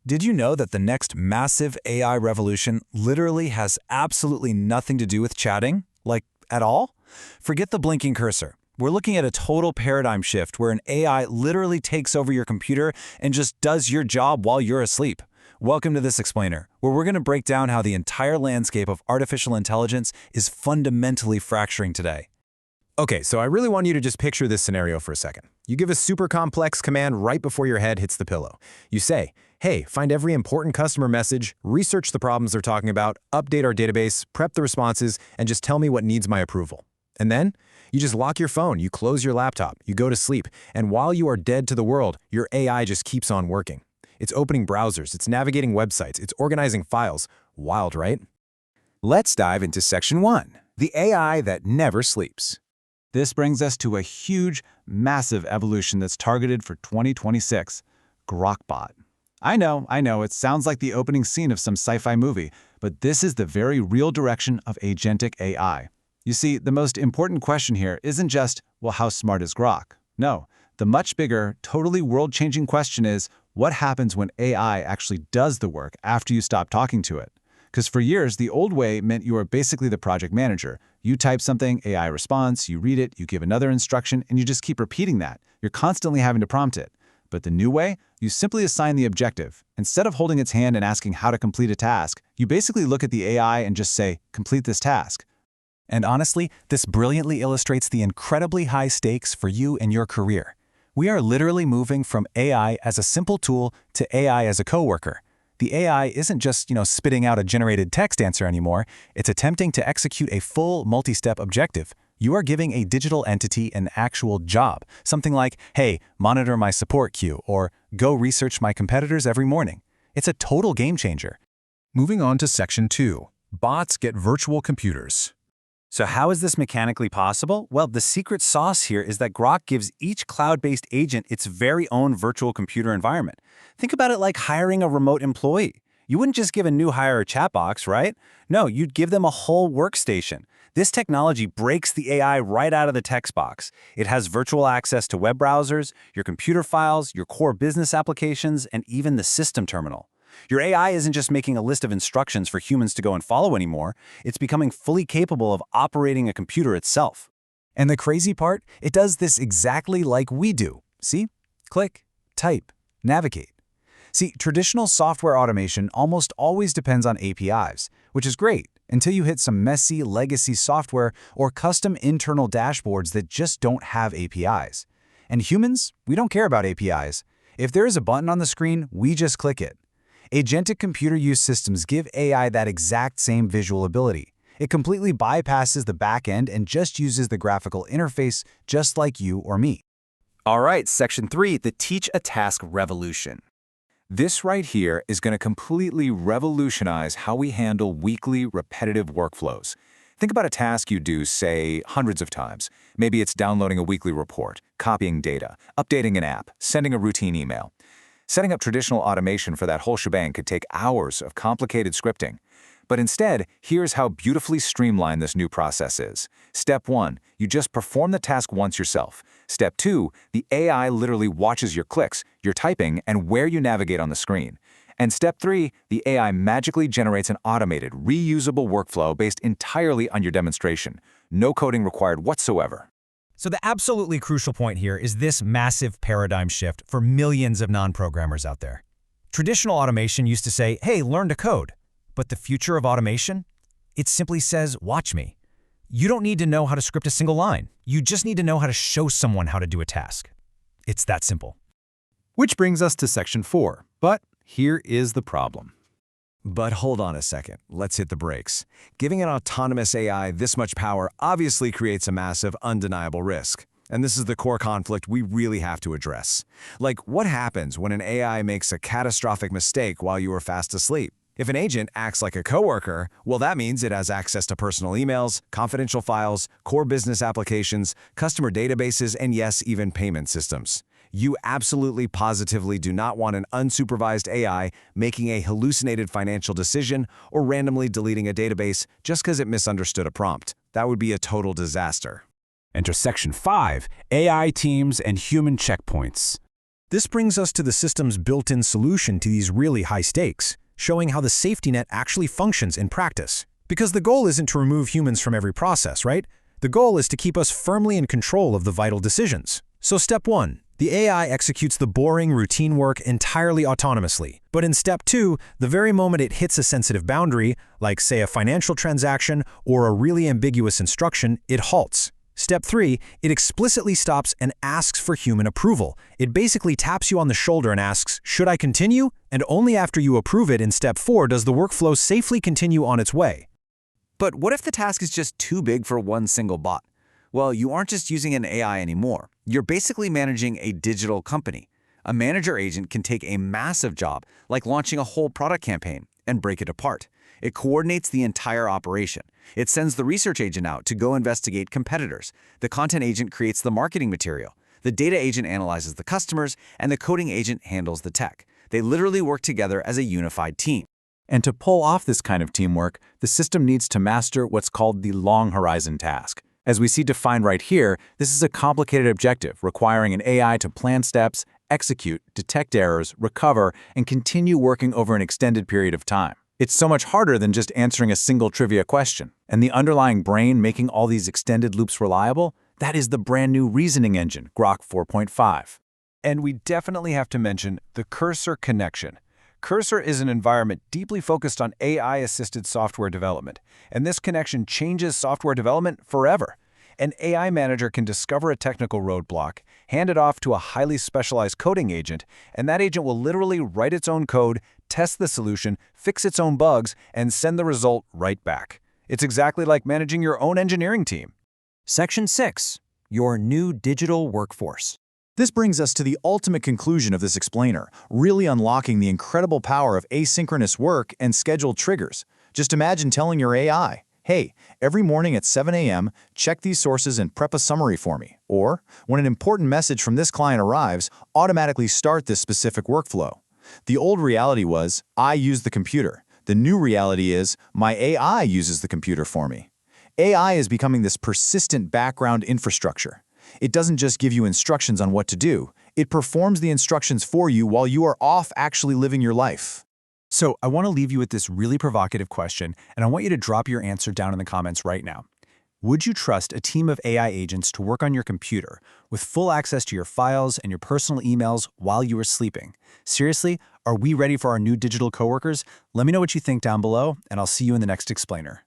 Did you know that the next massive AI revolution literally has absolutely nothing to do with chatting? Like, at all? Forget the blinking cursor. We're looking at a total paradigm shift where an AI literally takes over your computer and just does your job while you're asleep. Welcome to This Explainer, where we're going to break down how the entire landscape of artificial intelligence is fundamentally fracturing today. Okay, so I really want you to just picture this scenario for a second. You give a super complex command right before your head hits the pillow. You say, hey, find every important customer message, research the problems they're talking about, update our database, prep the responses, and just tell me what needs my approval. And then, you just lock your phone, you close your laptop, you go to sleep, and while you are dead to the world, your AI just keeps on working. It's opening browsers, it's navigating websites, it's organizing files. Wild, right? Let's dive into Section 1, the AI that never sleeps. This brings us to a huge, massive evolution that's targeted for 2026, Grok Bot. I know, it sounds like the opening scene of some sci-fi movie, but this is the very real direction of agentic AI. You see, the most important question here isn't just, well, how smart is Grok? No, the much bigger, totally world-changing question is, what happens when AI actually does the work after you stop talking to it? Because for years, the old way meant you were basically the project manager. You type something, AI responds, you read it, you give another instruction, and you just keep repeating that. You're constantly having to prompt it. But the new way, you simply assign the objective. Instead of holding its hand and asking how to complete a task, you basically look at the AI and just say, complete this task. And honestly, this brilliantly illustrates the incredibly high stakes for you and your career. We are literally moving from AI as a simple tool to AI as a coworker. The AI isn't just, spitting out a generated text answer anymore. It's attempting to execute a full multi-step objective. You are giving a digital entity an actual job. Something like, hey, monitor my support queue, or go research my competitors every morning. It's a total game changer. Moving on to Section 2, bots get virtual computers. So how is this mechanically possible? Well, the secret sauce here is that Grok gives each cloud-based agent its very own virtual computer environment. Think about it like hiring a remote employee. You wouldn't just give a new hire a chat box, right? No, you'd give them a whole workstation. This technology breaks the AI right out of the text box. It has virtual access to web browsers, your computer files, your core business applications, and even the system terminal. Your AI isn't just making a list of instructions for humans to go and follow anymore. It's becoming fully capable of operating a computer itself. And the crazy part, it does this exactly like we do. See? Click, type, navigate. See, traditional software automation almost always depends on APIs, which is great until you hit some messy legacy software or custom internal dashboards that just don't have APIs. And humans, we don't care about APIs. If there is a button on the screen, we just click it. Agentic computer use systems give AI that exact same visual ability. It completely bypasses the back end and just uses the graphical interface just like you or me. All right, Section 3, the teach a task revolution. This right here is going to completely revolutionize how we handle weekly, repetitive workflows. Think about a task you do, say, hundreds of times. Maybe it's downloading a weekly report, copying data, updating an app, sending a routine email. Setting up traditional automation for that whole shebang could take hours of complicated scripting. But instead, here's how beautifully streamlined this new process is. Step 1, you just perform the task once yourself. Step 2, the AI literally watches your clicks, your typing, and where you navigate on the screen. And Step 3, the AI magically generates an automated, reusable workflow based entirely on your demonstration. No coding required whatsoever. So the absolutely crucial point here is this massive paradigm shift for millions of non-programmers out there. Traditional automation used to say, hey, learn to code. But the future of automation? It simply says, watch me. You don't need to know how to script a single line. You just need to know how to show someone how to do a task. It's that simple. Which brings us to Section 4, but here is the problem. But hold on a second, let's hit the brakes. Giving an autonomous AI this much power obviously creates a massive, undeniable risk. And this is the core conflict we really have to address. Like, what happens when an AI makes a catastrophic mistake while you are fast asleep? If an agent acts like a coworker, well, that means it has access to personal emails, confidential files, core business applications, customer databases, and yes, even payment systems. You absolutely positively do not want an unsupervised AI making a hallucinated financial decision or randomly deleting a database just because it misunderstood a prompt. That would be a total disaster. Enter Section 5, AI teams and human checkpoints. This brings us to the system's built-in solution to these really high stakes, showing how the safety net actually functions in practice. Because the goal isn't to remove humans from every process, right? The goal is to keep us firmly in control of the vital decisions. So step 1. The AI executes the boring, routine work entirely autonomously. But in step 2, the very moment it hits a sensitive boundary, like say a financial transaction or a really ambiguous instruction, it halts. Step 3, it explicitly stops and asks for human approval. It basically taps you on the shoulder and asks, should I continue? And only after you approve it in step 4 does the workflow safely continue on its way. But what if the task is just too big for one single bot? Well, you aren't just using an AI anymore. You're basically managing a digital company. A manager agent can take a massive job, like launching a whole product campaign, and break it apart. It coordinates the entire operation. It sends the research agent out to go investigate competitors. The content agent creates the marketing material. The data agent analyzes the customers, and the coding agent handles the tech. They literally work together as a unified team. And to pull off this kind of teamwork, the system needs to master what's called the long horizon task. As we see defined right here, this is a complicated objective requiring an AI to plan steps, execute, detect errors, recover, and continue working over an extended period of time. It's so much harder than just answering a single trivia question. And the underlying brain making all these extended loops reliable, that is the brand new reasoning engine, Grok 4.5. And we definitely have to mention the Cursor connection. Cursor is an environment deeply focused on AI-assisted software development, and this connection changes software development forever. An AI manager can discover a technical roadblock, hand it off to a highly specialized coding agent, and that agent will literally write its own code, test the solution, fix its own bugs, and send the result right back. It's exactly like managing your own engineering team. Section 6. Your new digital workforce. This brings us to the ultimate conclusion of this explainer, really unlocking the incredible power of asynchronous work and scheduled triggers. Just imagine telling your AI, hey, every morning at 7 a.m., check these sources and prep a summary for me. Or, when an important message from this client arrives, automatically start this specific workflow. The old reality was, I use the computer. The new reality is, my AI uses the computer for me. AI is becoming this persistent background infrastructure. It doesn't just give you instructions on what to do. It performs the instructions for you while you are off actually living your life. So I want to leave you with this really provocative question, and I want you to drop your answer down in the comments right now. Would you trust a team of AI agents to work on your computer with full access to your files and your personal emails while you are sleeping? Seriously, are we ready for our new digital coworkers? Let me know what you think down below, and I'll see you in the next explainer.